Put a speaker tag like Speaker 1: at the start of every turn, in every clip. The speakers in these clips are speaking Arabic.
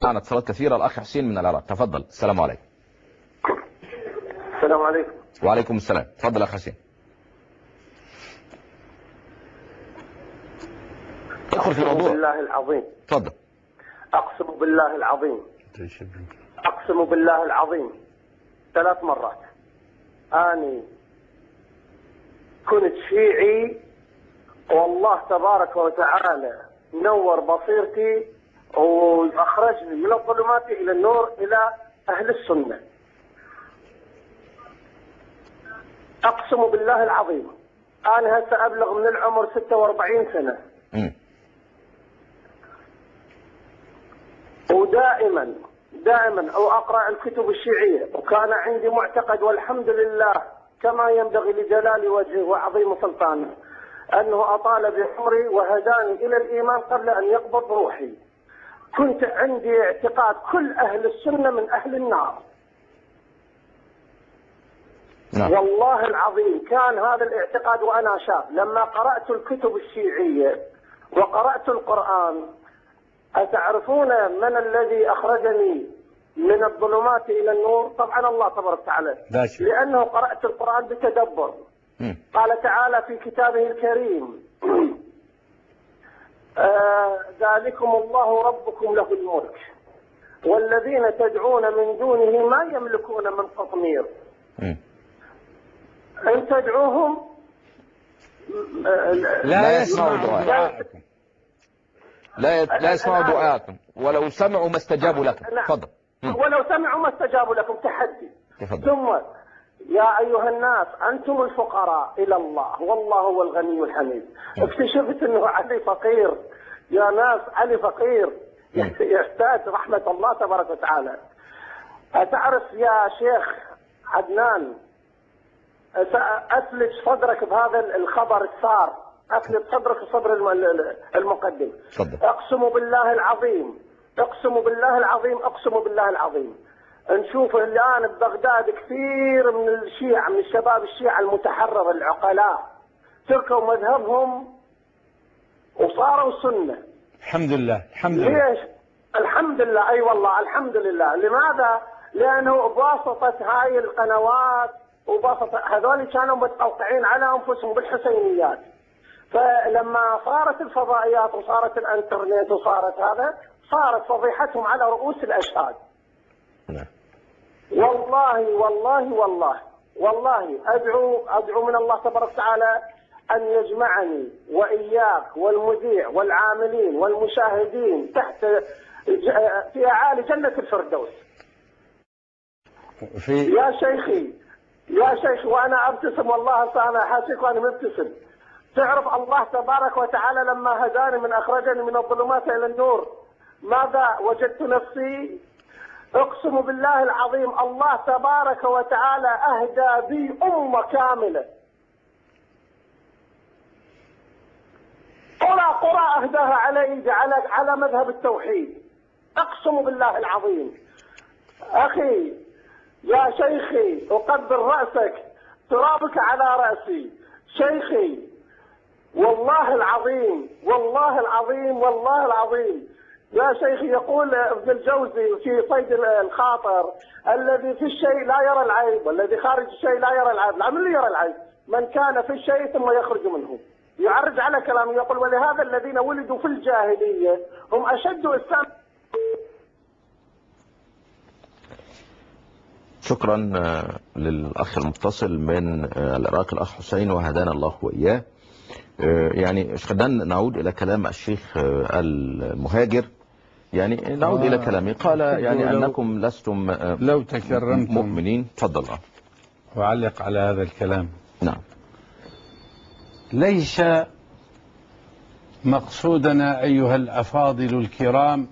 Speaker 1: معنا اتصالات كثيرة. الأخ حسين من العراق، تفضل. السلام عليكم.
Speaker 2: السلام عليكم.
Speaker 1: وعليكم السلام. تفضل أخ حسين. ادخل في الموضوع.
Speaker 2: أقسم بالله العظيم.
Speaker 1: تفضل.
Speaker 2: أقسم بالله العظيم. أقسم بالله العظيم 3 مرات أني كنت شيعي، والله تبارك وتعالى نور بصيرتي وأخرجني من الظلمات إلى النور إلى أهل السنة. أقسم بالله العظيم أنا هسه أبلغ من العمر 46 سنة. ودائما أو أقرأ الكتب الشيعية، وكان عندي معتقد والحمد لله كما ينبغي لجلال وجهه وعظيم سلطانه أنه أطال بعمري وهداني إلى الإيمان قبل أن يقبض روحي. كنت عندي اعتقاد كل أهل السنة من أهل النار. والله العظيم كان هذا الاعتقاد وأنا شاب. لما قرأت الكتب الشيعية وقرأت القرآن، أتعرفون من الذي أخرجني من الظلمات إلى النور؟ طبعا الله تبارك وتعالى، لأنه قرأت القرآن بتدبر. قال تعالى في كتابه الكريم: ذلكم الله ربكم له الملك والذين تدعون من دونه ما يملكون من قطمير إن تدعوهم
Speaker 1: لا يسمعوا دعاءكم. لا يسمعوا دعاءكم ولو سمعوا ما استجابوا لكم. تفضل.
Speaker 2: ولو سمعوا ما استجابوا لكم. تحدي. ثم يا أيها الناس أنتم الفقراء إلى الله والله هو الغني الحميد. اكتشفت أنه علي فقير. يا ناس علي فقير يحتاج رحمة الله تبارك وتعالى. أتعرف يا شيخ عدنان، أثلج صدرك بهذا الخبر السار، أثلج صدرك صدر المقدم. أقسم بالله العظيم، أقسم بالله العظيم، أقسم بالله العظيم. نشوف الآن ببغداد كثير من الشيعة، من الشباب الشيعة المتحرر العقلاء تركوا مذهبهم وصاروا سنة.
Speaker 3: الحمد لله. الحمد لله.
Speaker 2: ليش؟ الحمد لله. أي والله الحمد لله. لماذا؟ لأنه بواسطة هاي القنوات وبواسطة هذول كانوا متقوقعين على أنفسهم بالحسينيات. فلما صارت الفضائيات وصارت الانترنت وصارت هذا، صارت فضيحتهم على رؤوس الأشهاد. والله والله والله والله أدعو من الله تبارك وتعالى أن يجمعني وإياك والمذيع والعاملين والمشاهدين تحت في أعالي جنة الفردوس. يا شيخي وأنا أبتسم، والله أنا حاسك وأنا مبتسم. تعرف الله تبارك وتعالى لما هداني من أخرجني من الظلمات إلى النور ماذا وجدت نفسي؟ أقسم بالله العظيم الله تبارك وتعالى أهدى بي أمة كاملة. قرى أهداها على مذهب التوحيد. أقسم بالله العظيم. أخي يا شيخي أقبل رأسك، ترابك على رأسي شيخي. والله العظيم والله العظيم والله العظيم يا شيخي. يقول ابن الجوزي في صيد الخاطر: الذي في الشيء لا يرى العيب والذي خارج الشيء لا يرى العيب. من اللي يرى العيب؟ من كان في الشيء ثم يخرج منه. يعرج على كلامه يقول: ولهذا الذين ولدوا في الجاهلية هم أشد إسلام.
Speaker 1: شكرا للأخ المتصل من العراق الأخ حسين وهدانا الله وإياه. يعني خلينا نعود إلى كلام الشيخ المهاجر. يعني نعود إلى كلامه. قال يعني أنكم لستم
Speaker 3: لو تكرمتم
Speaker 1: مؤمنين. تفضل.
Speaker 3: وعلق على هذا الكلام.
Speaker 1: نعم.
Speaker 3: ليس مقصودنا أيها الأفاضل الكرام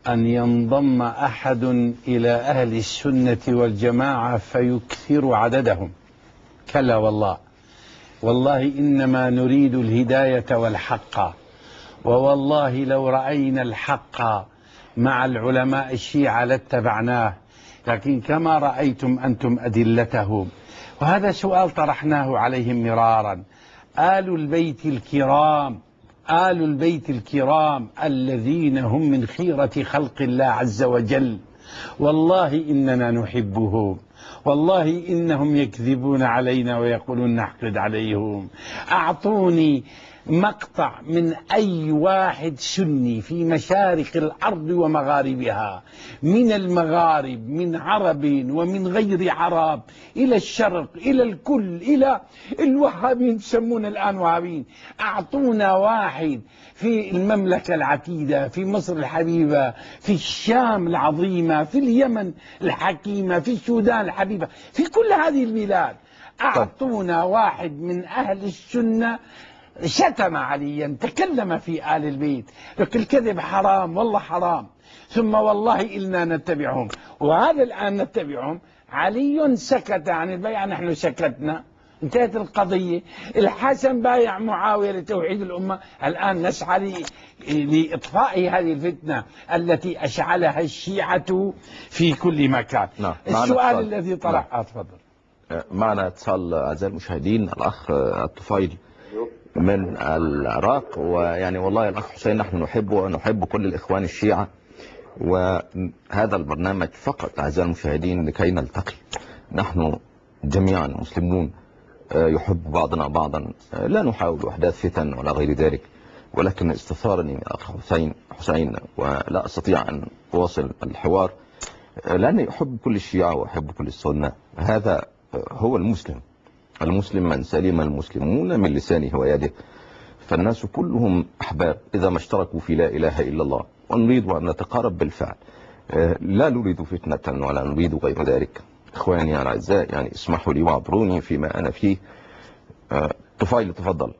Speaker 3: أن ينضم أحد إلى أهل السنة والجماعة فيكثر عددهم. كلا والله. والله إنما نريد الهداية والحق. ووالله لو رأينا الحق مع العلماء الشيعة لاتبعناه، لكن كما رأيتم أنتم أدلتهم. وهذا سؤال طرحناه عليهم مرارا. آل البيت الكرام آل البيت الكرام الذين هم من خيرة خلق الله عز وجل، والله إننا نحبهم، والله إنهم يكذبون علينا ويقولون نحقد عليهم. أعطوني مقطع من أي واحد سني في مشارق الأرض ومغاربها، من المغارب، من عرب ومن غير عرب، إلى الشرق، إلى الكل، إلى الوهابين تسمون الآن وهابين. أعطونا واحد في المملكة العتيدة، في مصر الحبيبة، في الشام العظيمة، في اليمن الحكيمة، في السودان الحبيبة، في كل هذه البلاد. أعطونا واحد من أهل السنة شتم عليا، تكلم في آل البيت، لكن الكذب حرام، والله حرام، ثم والله إلنا نتبعهم، وهذا الآن نتبعهم. علي سكت عن البيعة، نحن سكتنا، انتهت القضية. الحسن بايع معاوية لتوحيد الأمة، الآن نسعى لإطفاء هذه الفتنة التي أشعلها الشيعة في كل مكان. السؤال الذي طرح، تفضل.
Speaker 1: معنا اتصال أعزائي المشاهدين، الأخ الطفيلي من العراق. ويعني والله الأخ حسين نحن نحبه ونحب كل الإخوان الشيعة، وهذا البرنامج فقط أعزائي المشاهدين لكي نلتقي نحن جميعا مسلمون، يحب بعضنا بعضا، لا نحاول أحداث فتن ولا غير ذلك، ولكن استثارني الأخ حسين ولا أستطيع أن أواصل الحوار لأني أحب كل الشيعة وأحب كل السنة. هذا هو المسلم من سلم المسلمون من لسانه ويده، فالناس كلهم أحباب إذا ما اشتركوا في لا إله إلا الله، ونريد أن نتقارب بالفعل، لا نريد فتنة ولا نريد غير ذلك. إخواني الأعزاء، يعني اسمحوا لي واعذروني فيما أنا فيه. طفيل تفضل.